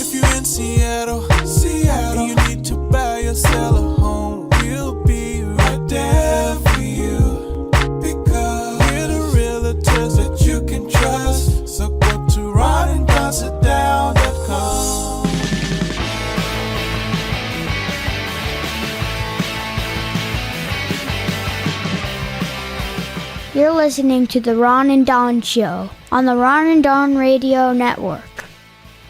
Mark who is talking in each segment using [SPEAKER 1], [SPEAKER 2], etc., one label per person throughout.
[SPEAKER 1] If you're in Seattle, and you need to buy or sell a home, we'll be right there for you. Because we're the realtors that you can trust. So go to ronanddonsitdown.com.
[SPEAKER 2] You're listening to The Ron and Don Show on the Ron and Don Radio Network.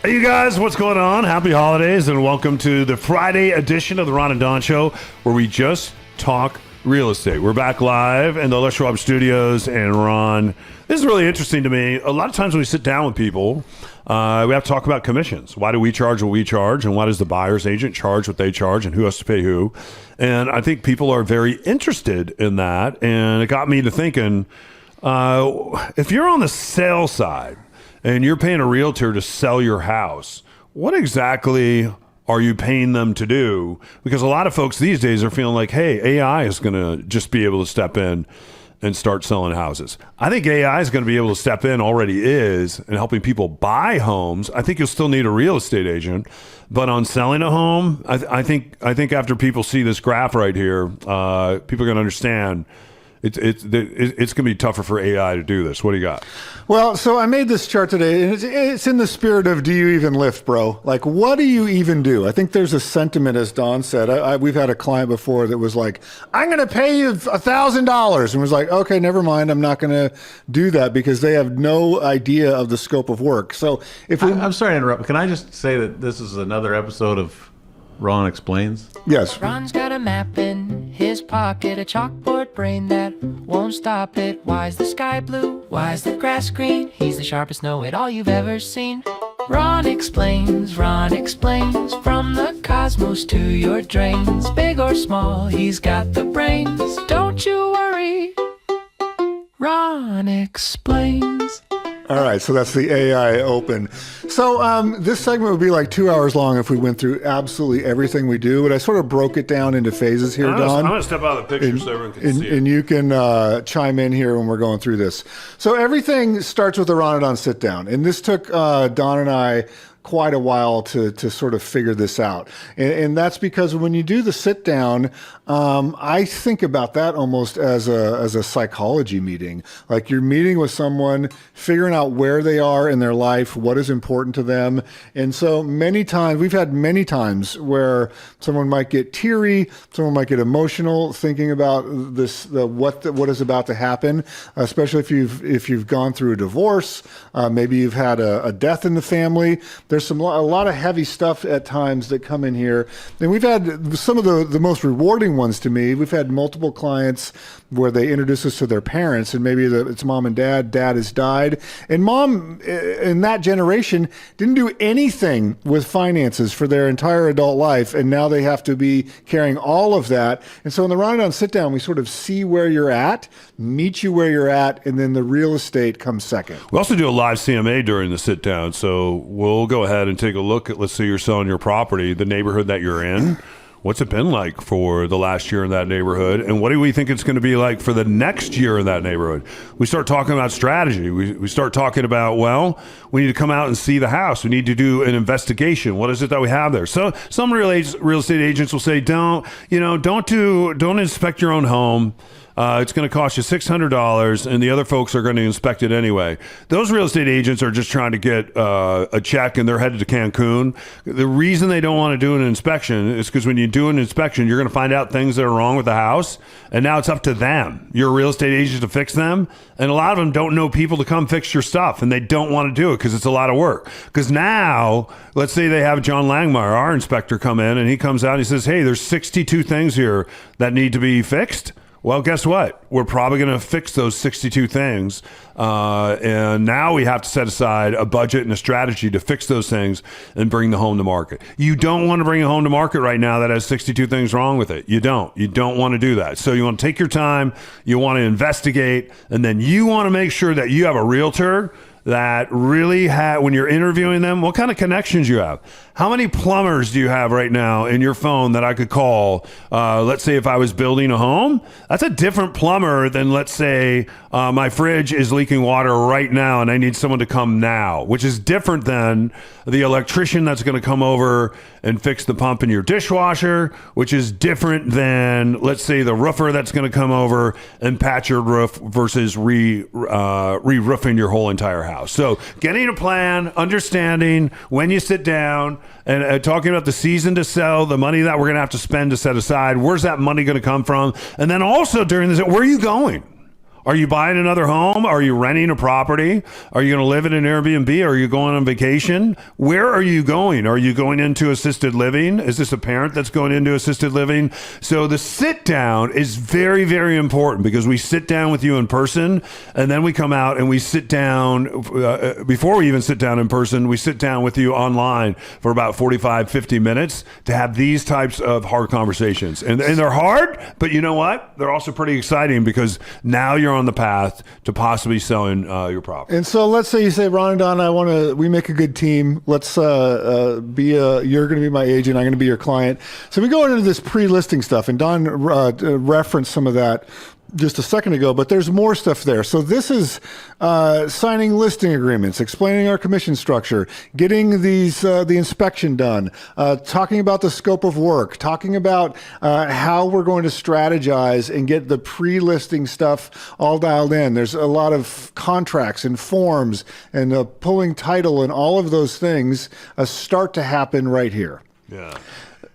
[SPEAKER 3] Hey, you guys, what's going on? Happy holidays and welcome to the Friday edition of the Ron and Don Show, where we just talk real estate. We're back live in the Les Schwab Studios, and Ron, this is really interesting to me. A lot of times when we sit down with people, we have to talk about commissions. Why do we charge what we charge, and why does the buyer's agent charge what they charge, and who has to pay who? And I think people are very interested in that, and it got me to thinking, if you're on the sales side and you're paying a realtor to sell your house, what exactly are you paying them to do? Because a lot of folks these days are feeling like, hey, AI is going to just be able to step in and start selling houses. I think AI is going to be able to step in, already is, and helping people buy homes. I think you'll still need a real estate agent, but on selling a home, I think after people see this graph right here, people are going to understand it's going to be tougher for AI to do this. What do you got?
[SPEAKER 4] Well, so I made this chart today, and it's in the spirit of, do you even lift, bro? Like, what do you even do? I think there's a sentiment, as Don said. We've had a client before that was like, I'm going to pay you $1,000, and was like, okay, never mind. I'm not going to do that, because they have no idea of the scope of work. So if
[SPEAKER 5] I'm sorry to interrupt. Can I just say that this is another episode of Ron Explains?
[SPEAKER 4] Yes.
[SPEAKER 6] Ron's got a map in his pocket, a chalkboard brain that won't stop it. Why's the sky blue? Why's the grass green? He's the sharpest know-it-all you've ever seen. Ron explains, from the cosmos to your drains. Big or small, he's got the brains. Don't you worry, Ron explains.
[SPEAKER 4] All right, so that's the AI open. So this segment would be like 2 hours long if we went through absolutely everything we do, but I sort of broke it down into phases here, Don.
[SPEAKER 3] I'm going to step out of the picture so everyone can see it.
[SPEAKER 4] And you can chime in here when we're going through this. So everything starts with the Ron and Don sit down, and this took Don and I quite a while to sort of figure this out. And that's because when you do the sit down, I think about that almost as a psychology meeting. Like, you're meeting with someone, figuring out where they are in their life, what is important to them. And so many times, we've had many times where someone might get teary, someone might get emotional thinking about this, what is about to happen, especially if you've gone through a divorce, maybe you've had a death in the family. There's a lot of heavy stuff at times that come in here. And we've had some of the most rewarding ones to me. We've had multiple clients where they introduce us to their parents, and maybe it's mom and dad has died. And mom in that generation didn't do anything with finances for their entire adult life, and now they have to be carrying all of that. And so in the Ron and Don sit down, we sort of see where you're at, meet you where you're at, and then the real estate comes second.
[SPEAKER 3] We also do a live CMA during the sit down, so we'll go ahead and take a look at, let's say you're selling your property, the neighborhood that you're in. What's it been like for the last year in that neighborhood? And what do we think it's going to be like for the next year in that neighborhood? We start talking about strategy. We start talking about, well, we need to come out and see the house. We need to do an investigation. What is it that we have there? So some real estate agents will say, don't inspect your own home. It's going to cost you $600, and the other folks are going to inspect it anyway. Those real estate agents are just trying to get a check, and they're headed to Cancun. The reason they don't want to do an inspection is because when you do an inspection, you're going to find out things that are wrong with the house, and now it's up to them. You're a real estate agent to fix them, and a lot of them don't know people to come fix your stuff, and they don't want to do it because it's a lot of work. Because now, let's say they have John Langmeyer, our inspector, come in, and he comes out and he says, hey, there's 62 things here that need to be fixed. Well, guess what? We're probably going to fix those 62 things. And now we have to set aside a budget and a strategy to fix those things and bring the home to market. You don't want to bring a home to market right now that has 62 things wrong with it. You don't want to do that. So you want to take your time, you want to investigate, and then you want to make sure that you have a realtor that really when you're interviewing them, what kind of connections you have? How many plumbers do you have right now in your phone that I could call? Let's say if I was building a home, that's a different plumber than, let's say, my fridge is leaking water right now and I need someone to come now, which is different than the electrician that's going to come over and fix the pump in your dishwasher, which is different than, let's say, the roofer that's going to come over and patch your roof versus re-roofing your whole entire house. So getting a plan, understanding when you sit down, and talking about the season to sell, the money that we're going to have to spend to set aside, where's that money going to come from? And then also during this, where are you going? Are you buying another home? Are you renting a property? Are you going to live in an Airbnb? Are you going on vacation? Where are you going? Are you going into assisted living? Is this a parent that's going into assisted living? So the sit down is very, very important because we sit down with you in person and then we come out and we sit down, before we even sit down in person, we sit down with you online for about 45, 50 minutes to have these types of hard conversations. And they're hard, but you know what? They're also pretty exciting because now you're on the path to possibly selling your property.
[SPEAKER 4] And so let's say you say, Ron and Don, we make a good team. Let's you're going to be my agent. I'm going to be your client. So we go into this pre-listing stuff, and Don referenced some of that just a second ago, but there's more stuff there. So this is signing listing agreements, explaining our commission structure, getting the inspection done, talking about the scope of work, talking about how we're going to strategize and get the pre-listing stuff all dialed in. There's a lot of contracts and forms and pulling title and all of those things start to happen right here.
[SPEAKER 3] Yeah.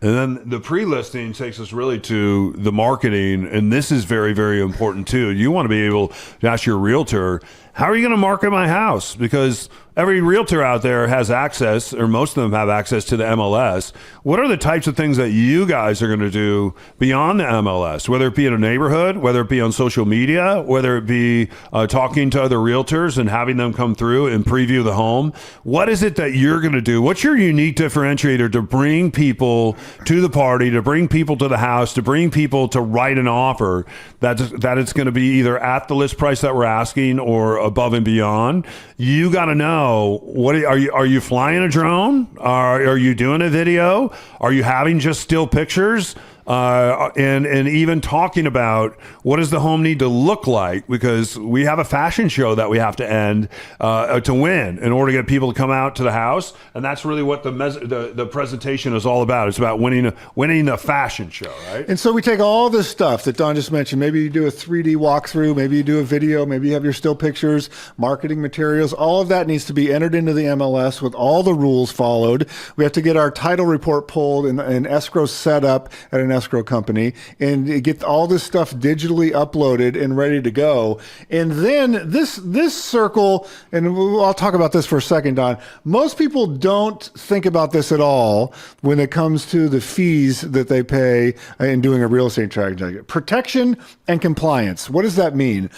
[SPEAKER 3] And then the pre-listing takes us really to the marketing, and this is very, very important too. You want to be able to ask your realtor, how are you going to market my house? Because every realtor out there has access, or most of them have access to the MLS. What are the types of things that you guys are going to do beyond the MLS, whether it be in a neighborhood, whether it be on social media, whether it be talking to other realtors and having them come through and preview the home? What is it that you're going to do? What's your unique differentiator to bring people to the party, to bring people to the house, to bring people to write an offer that it's going to be either at the list price that we're asking or above and beyond? You got to know, what are you flying a drone? Are you doing a video? Are you having just still pictures? And even talking about what does the home need to look like, because we have a fashion show that we have to end to win in order to get people to come out to the house, and that's really what the presentation is all about. It's about winning the fashion show, right?
[SPEAKER 4] And so we take all this stuff that Don just mentioned. Maybe you do a 3D walkthrough, maybe you do a video, maybe you have your still pictures, marketing materials. All of that needs to be entered into the MLS with all the rules followed. We have to get our title report pulled and escrow set up at an escrow company and get all this stuff digitally uploaded and ready to go. And then this circle, and I'll talk about this for a second, Don. Most people don't think about this at all when it comes to the fees that they pay in doing a real estate transaction. Protection and compliance. What does that mean?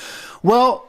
[SPEAKER 4] Well,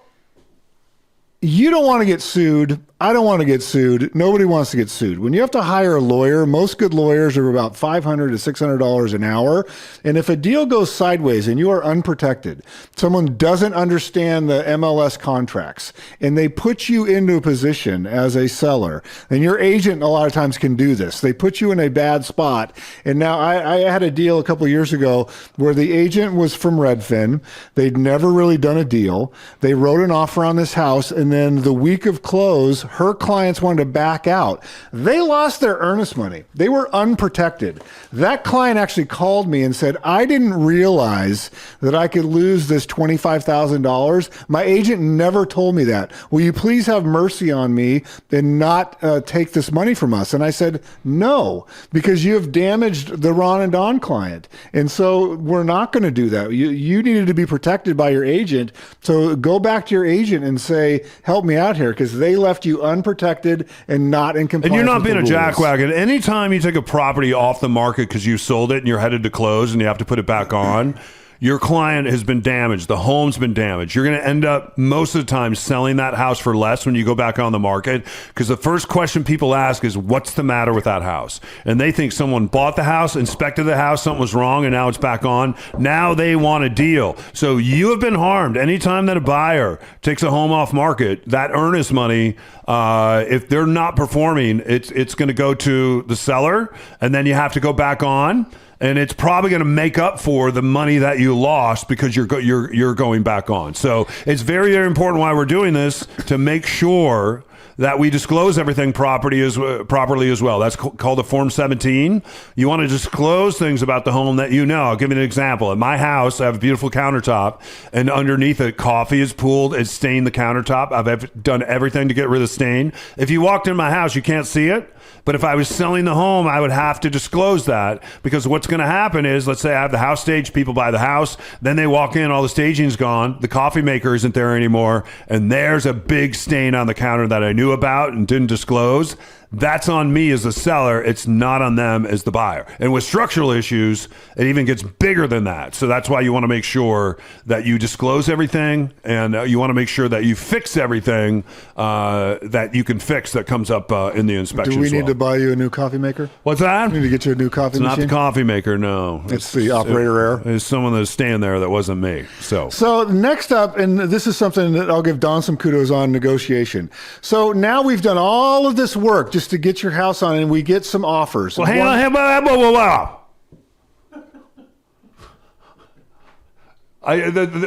[SPEAKER 4] you don't want to get sued. I don't want to get sued. Nobody wants to get sued. When you have to hire a lawyer, most good lawyers are about $500 to $600 an hour. And if a deal goes sideways and you are unprotected, someone doesn't understand the MLS contracts, and they put you into a position as a seller, and your agent a lot of times can do this. They put you in a bad spot. And now I had a deal a couple of years ago where the agent was from Redfin. They'd never really done a deal. They wrote an offer on this house, and then the week of close, her clients wanted to back out. They lost their earnest money. They were unprotected. That client actually called me and said, I didn't realize that I could lose this $25,000. My agent never told me that. Will you please have mercy on me and not take this money from us? And I said, no, because you have damaged the Ron and Don client. And so we're not going to do that. You needed to be protected by your agent. So go back to your agent and say, help me out here, because they left you unprotected and not in compliance.
[SPEAKER 3] And you're not
[SPEAKER 4] with
[SPEAKER 3] being
[SPEAKER 4] the
[SPEAKER 3] a
[SPEAKER 4] rules.
[SPEAKER 3] jackwagon. Anytime you take a property off the market because you sold it and you're headed to close and you have to put it back on, your client has been damaged, the home's been damaged, you're going to end up most of the time selling that house for less when you go back on the market, because the first question people ask is, what's the matter with that house? And they think someone bought the house, inspected the house, something was wrong, and now it's back on. Now they want a deal. So you have been harmed. Anytime that a buyer takes a home off market, that earnest money, if they're not performing, it's going to go to the seller, and then you have to go back on, and it's probably going to make up for the money that you lost because you're going back on. So it's very, very important why we're doing this, to make sure that we disclose everything properly as well. That's called a Form 17. You want to disclose things about the home that you know. I'll give you an example. At my house, I have a beautiful countertop, and underneath it, coffee is pooled. It's stained the countertop. I've done everything to get rid of the stain. If you walked in my house, you can't see it. But if I was selling the home, I would have to disclose that, because what's going to happen is, let's say I have the house staged, people buy the house, then they walk in, all the staging's gone, the coffee maker isn't there anymore, and there's a big stain on the counter that I knew about and didn't disclose. That's on me as the seller. It's not on them as the buyer. And with structural issues, it even gets bigger than that. So that's why you want to make sure that you disclose everything, and you want to make sure that you fix everything that you can fix that comes up in the inspection.
[SPEAKER 4] Do we need to buy you a new coffee maker?
[SPEAKER 3] What's that?
[SPEAKER 4] We need to get you a new coffee machine?
[SPEAKER 3] It's not the coffee maker, no.
[SPEAKER 4] It's the operator error.
[SPEAKER 3] It's someone that's staying there that wasn't me. So
[SPEAKER 4] next up, and this is something that I'll give Don some kudos on, negotiation. So now we've done all of this work just to get your house on, and we get some offers.
[SPEAKER 3] Well, hang on.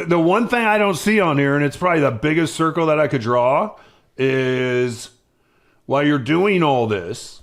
[SPEAKER 3] The one thing I don't see on here, and it's probably the biggest circle that I could draw, is while you're doing all this,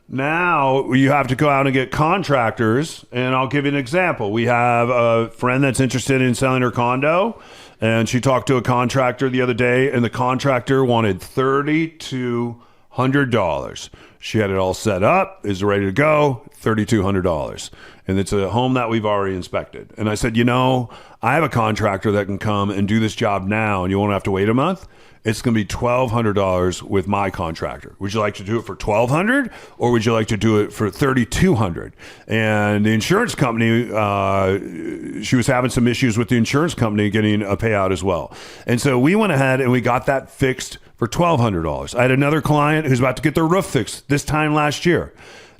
[SPEAKER 3] now you have to go out and get contractors. And I'll give you an example. We have a friend that's interested in selling her condo, and she talked to a contractor the other day, and the contractor wanted $3,200. She had it all set up, is ready to go, $3,200. And it's a home that we've already inspected. And I said, I have a contractor that can come and do this job now, and you won't have to wait a month. It's going to be $1,200 with my contractor. Would you like to do it for $1,200, or would you like to do it for $3,200? And the insurance company, she was having some issues with the insurance company getting a payout as well. And so we went ahead and we got that fixed for $1,200. I had another client who's about to get their roof fixed this time last year.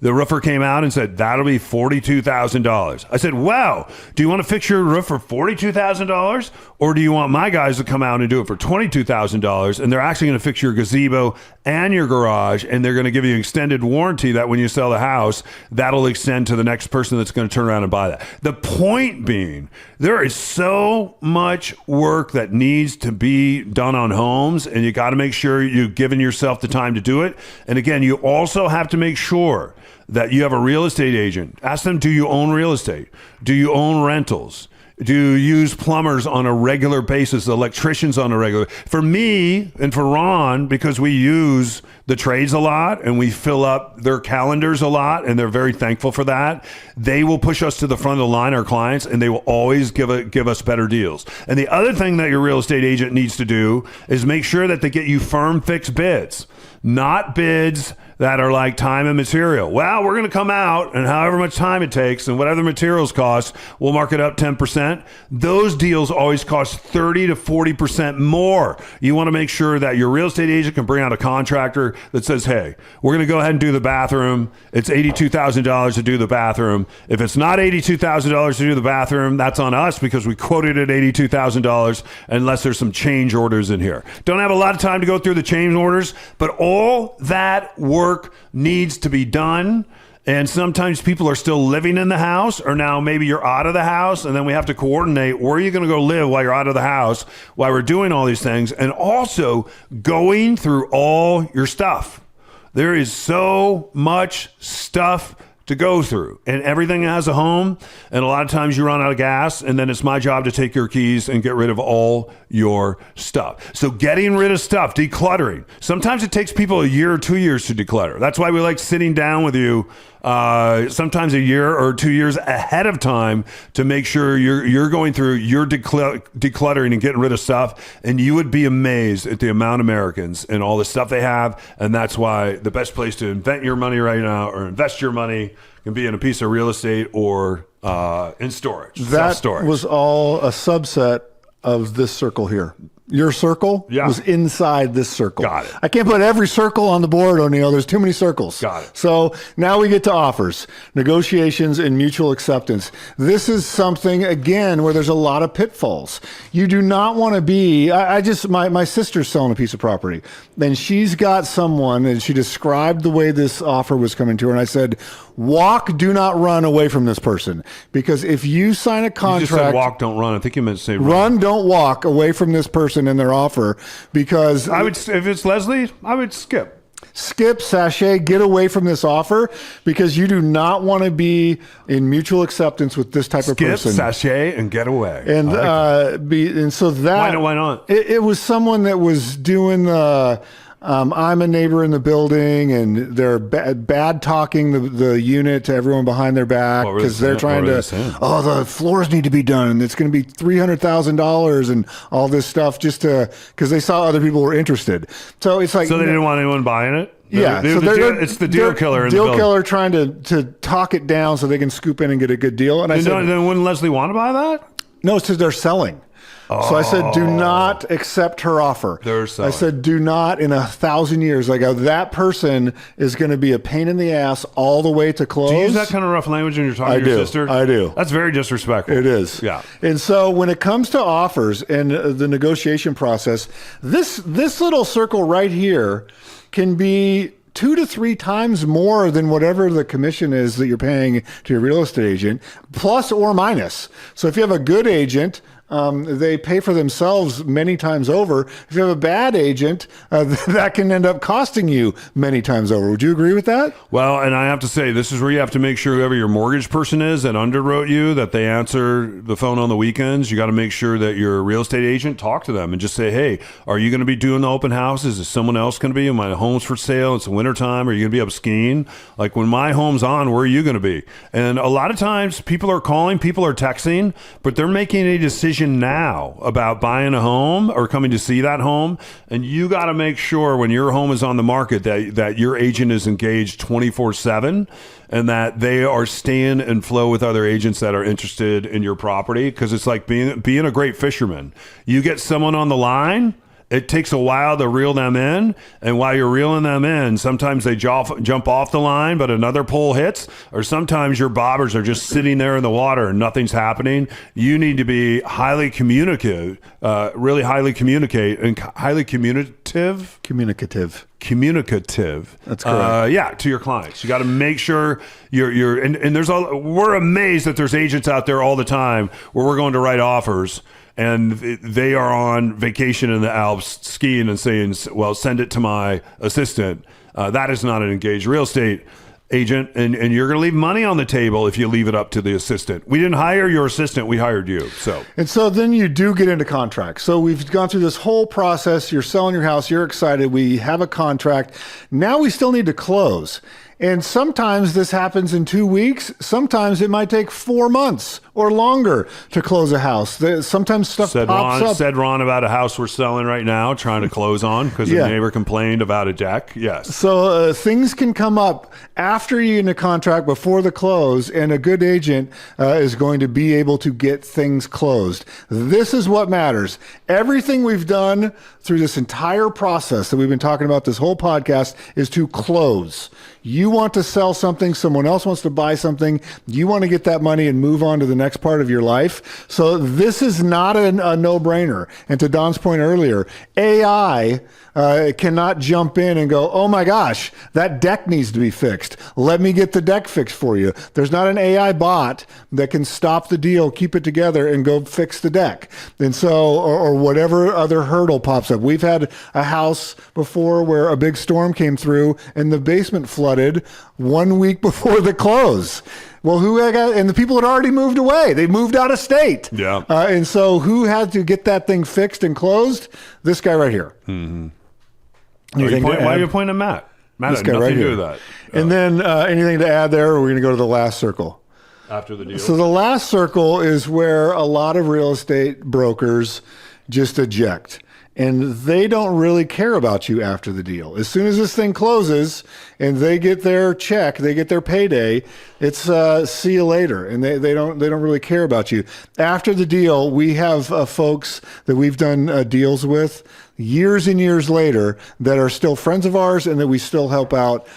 [SPEAKER 3] The roofer came out and said, that'll be $42,000. I said, wow, do you want to fix your roof for $42,000? Or do you want my guys to come out and do it for $22,000? And they're actually going to fix your gazebo and your garage, and they're going to give you extended warranty that when you sell the house, that'll extend to the next person that's going to turn around and buy that. The point being, there is so much work that needs to be done on homes, and you got to make sure you've given yourself the time to do it. And again, you also have to make sure that you have a real estate agent. Ask them, do you own real estate? Do you own rentals? Do you use plumbers on a regular basis, electricians on a regular? For me and for Ron, because we use the trades a lot and we fill up their calendars a lot, and they're very thankful for that, they will push us to the front of the line, our clients, and they will always give us better deals. And the other thing that your real estate agent needs to do is make sure that they get you firm fixed bids, not bids that are like time and material. Well, we're going to come out, and however much time it takes and whatever the materials cost, we'll mark it up 10%. Those deals always cost 30 to 40% more. You want to make sure that your real estate agent can bring out a contractor that says, hey, we're going to go ahead and do the bathroom. It's $82,000 to do the bathroom. If it's not $82,000 to do the bathroom, that's on us, because we quoted at $82,000 unless there's some change orders in here. Don't have a lot of time to go through the change orders, but all that work needs to be done. And sometimes people are still living in the house, or now maybe you're out of the house, and then we have to coordinate where are you going to go live while you're out of the house, while we're doing all these things, and also going through all your stuff. There is so much stuff to go through, and everything has a home, and a lot of times you run out of gas, and then it's my job to take your keys and get rid of all your stuff. So getting rid of stuff, decluttering. Sometimes it takes people a year or 2 years to declutter. That's why we like sitting down with you sometimes a year or 2 years ahead of time to make sure you're going through your decluttering and getting rid of stuff. And you would be amazed at the amount of Americans and all the stuff they have. And that's why the best place to invent your money right now, or invest your money, can be in a piece of real estate or in storage.
[SPEAKER 4] That
[SPEAKER 3] Self-storage.
[SPEAKER 4] was all a subset of this circle here. Your circle was inside this circle.
[SPEAKER 3] Got it.
[SPEAKER 4] I can't put every circle on the board, O'Neill. There's too many circles.
[SPEAKER 3] Got it.
[SPEAKER 4] So now we get to offers, negotiations, and mutual acceptance. This is something, again, where there's a lot of pitfalls. You do not want to be, my sister's selling a piece of property, and she's got someone, and she described the way this offer was coming to her, and I said, walk, do not run away from this person. Because if you sign a contract...
[SPEAKER 3] You just said walk, don't run. I think you meant to say
[SPEAKER 4] run, don't walk away from this person in their offer, because
[SPEAKER 3] I would, if it's Leslie, I would skip,
[SPEAKER 4] sachet, get away from this offer, because you do not want to be in mutual acceptance with this type of person.
[SPEAKER 3] Sachet, and get away.
[SPEAKER 4] And and so that
[SPEAKER 3] why not?
[SPEAKER 4] It was someone that was doing the. I'm a neighbor in the building, and they're bad talking the unit to everyone behind their back because they're trying to. The floors need to be done, and it's going to be $300,000 and all this stuff just because they saw other people were interested. So it's like
[SPEAKER 3] they didn't want anyone buying it.
[SPEAKER 4] Yeah,
[SPEAKER 3] it's the deal killer.
[SPEAKER 4] Deal killer trying to talk it down so they can scoop in and get a good deal. And I said,
[SPEAKER 3] then wouldn't Leslie want to buy that?
[SPEAKER 4] No, it's because they're selling. So I said, do not accept her offer.
[SPEAKER 3] They're selling.
[SPEAKER 4] I said, do not in 1,000 years. I go, that person is going to be a pain in the ass all the way to close.
[SPEAKER 3] Do you use that kind of rough language when you're talking to your sister?
[SPEAKER 4] I do.
[SPEAKER 3] That's very disrespectful.
[SPEAKER 4] It is.
[SPEAKER 3] Yeah.
[SPEAKER 4] And so when it comes to offers and the negotiation process, this little circle right here can be 2 to 3 times more than whatever the commission is that you're paying to your real estate agent, plus or minus. So if you have a good agent, they pay for themselves many times over. If you have a bad agent, that can end up costing you many times over. Would you agree with that?
[SPEAKER 3] Well, and I have to say, this is where you have to make sure whoever your mortgage person is that underwrote you, that they answer the phone on the weekends. You got to make sure that your real estate agent, talk to them and just say, hey, are you going to be doing the open houses? Is someone else going to be? My home's for sale. It's the wintertime. Are you going to be up skiing? Like when my home's on, where are you going to be? And a lot of times people are calling, people are texting, but they're making a decision now about buying a home or coming to see that home, and you got to make sure when your home is on the market that your agent is engaged 24/7 and that they are staying and flow with other agents that are interested in your property, because it's like being a great fisherman. You get someone on the line, it takes a while to reel them in, and while you're reeling them in, sometimes they jump off the line, but another pole hits, or sometimes your bobbers are just sitting there in the water and nothing's happening. You need to be highly communicative, really highly communicate, and highly communicative. That's correct. To your clients. You got to make sure you're and we're amazed that there's agents out there all the time where we're going to write offers and they are on vacation in the Alps skiing and saying, well, send it to my assistant. That is not an engaged real estate agent, and you're going to leave money on the table if you leave it up to the assistant. We didn't hire your assistant, we hired you. And
[SPEAKER 4] so then you do get into contract. So we've gone through this whole process. You're selling your house, you're excited, we have a contract. Now we still need to close. And sometimes this happens in 2 weeks. Sometimes it might take 4 months or longer to close a house. Sometimes stuff pops up.
[SPEAKER 3] Said Ron about a house we're selling right now, trying to close on because the neighbor complained about a deck. Yes.
[SPEAKER 4] So things can come up after you're in a contract, before the close, and a good agent is going to be able to get things closed. This is what matters. Everything we've done through this entire process that we've been talking about this whole podcast is to close. You want to sell something, someone else wants to buy something, you want to get that money and move on to the next part of your life. So this is not a no-brainer. And to Don's point earlier, AI cannot jump in and go, oh my gosh, that deck needs to be fixed. Let me get the deck fixed for you. There's not an AI bot that can stop the deal, keep it together, and go fix the deck. And so, or whatever other hurdle pops up. We've had a house before where a big storm came through and the basement flooded 1 week before the close. Well, and the people had already moved away. They moved out of state.
[SPEAKER 3] Yeah.
[SPEAKER 4] And so who had to get that thing fixed and closed? This guy right here.
[SPEAKER 3] Mm-hmm. Why are you pointing at Matt? Matt had nothing to do with that.
[SPEAKER 4] And then anything to add there, or we're going to go to the last circle?
[SPEAKER 3] After the deal.
[SPEAKER 4] So the last circle is where a lot of real estate brokers just eject. and they don't really care about you after the deal. As soon as this thing closes and they get their check, they get their payday, it's see you later, and they don't really care about you. After the deal, we have folks that we've done deals with years and years later that are still friends of ours and that we still help out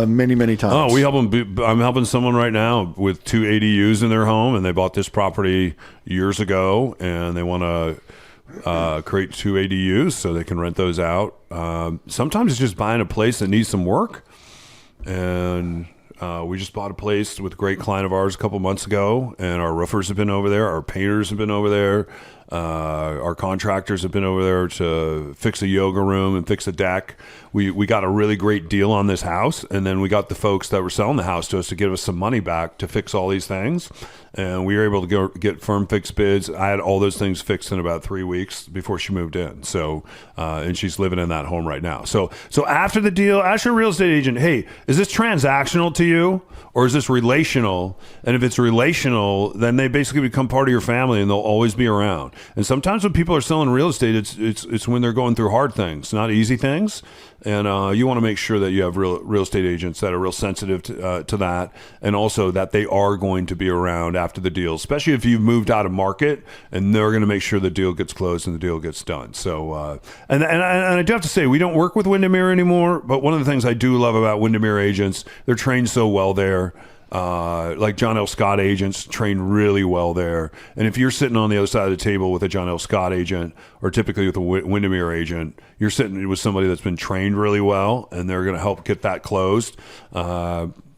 [SPEAKER 4] many times.
[SPEAKER 3] Oh, we help them. I'm helping someone right now with 2 ADUs in their home, and they bought this property years ago, and they want to create 2 ADUs so they can rent those out. Sometimes it's just buying a place that needs some work, and we just bought a place with a great client of ours a couple months ago, and our roofers have been over there, our painters have been over there, our contractors have been over there to fix a yoga room and fix a deck. We got a really great deal on this house, and then we got the folks that were selling the house to us to give us some money back to fix all these things, and we were able to get firm fixed bids. I had all those things fixed in about 3 weeks before she moved in. So, and she's living in that home right now. So after the deal, ask your real estate agent, hey, is this transactional to you or is this relational? And if it's relational, then they basically become part of your family and they'll always be around. And sometimes when people are selling real estate, it's when they're going through hard things, not easy things. And you want to make sure that you have real estate agents that are real sensitive to that, and also that they are going to be around after the deal, especially if you've moved out of market, and they're going to make sure the deal gets closed and the deal gets done. So, and I do have to say, we don't work with Windermere anymore, but one of the things I do love about Windermere agents, they're trained so well there. Like John L. Scott agents train really well there. And if you're sitting on the other side of the table with a John L. Scott agent, or typically with a Windermere agent, you're sitting with somebody that's been trained really well, and they're going to help get that closed.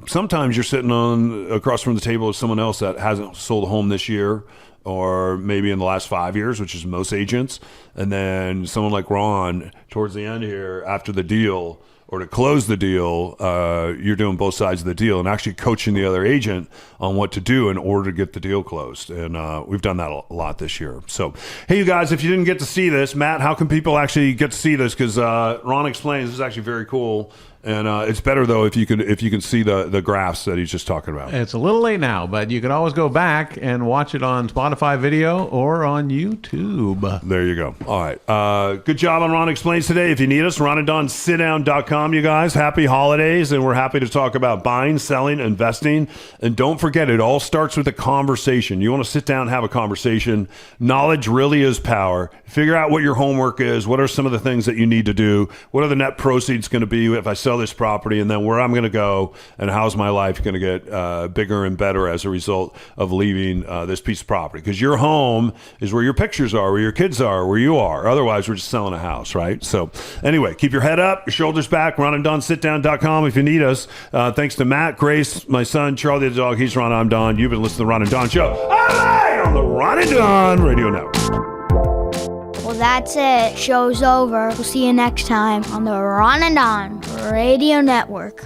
[SPEAKER 3] Sometimes you're sitting across from the table with someone else that hasn't sold a home this year, or maybe in the last 5 years, which is most agents. And then someone like Ron, towards the end here, after the deal, or to close the deal, you're doing both sides of the deal and actually coaching the other agent on what to do in order to get the deal closed. And we've done that a lot this year. So, hey, you guys, if you didn't get to see this, Matt, how can people actually get to see this? Because Ron explains this is actually very cool. And it's better though if you can see the graphs that he's just talking about.
[SPEAKER 5] It's a little late now, but you can always go back and watch it on Spotify video or on YouTube.
[SPEAKER 3] There you go. All right. Good job on Ron Explains today. If you need us, ronanddonsitdown.com, you guys. Happy holidays, and we're happy to talk about buying, selling, investing. And don't forget, it all starts with a conversation. You want to sit down and have a conversation. Knowledge really is power. Figure out what your homework is. What are some of the things that you need to do? What are the net proceeds going to be if I sell this property, and then where I'm going to go, and how's my life going to get bigger and better as a result of leaving this piece of property? Because your home is where your pictures are, where your kids are, where you are. Otherwise, we're just selling a house, right? So anyway, keep your head up, your shoulders back. ronanddonsitdown.com if you need us. Thanks to Matt, Grace, my son, Charlie the dog. He's Ron, I'm Don. You've been listening to the Ron and Don Show. All right, on the Ron and Don Radio Network.
[SPEAKER 2] Well, that's it. Show's over. We'll see you next time on the Ron and Don Radio Network.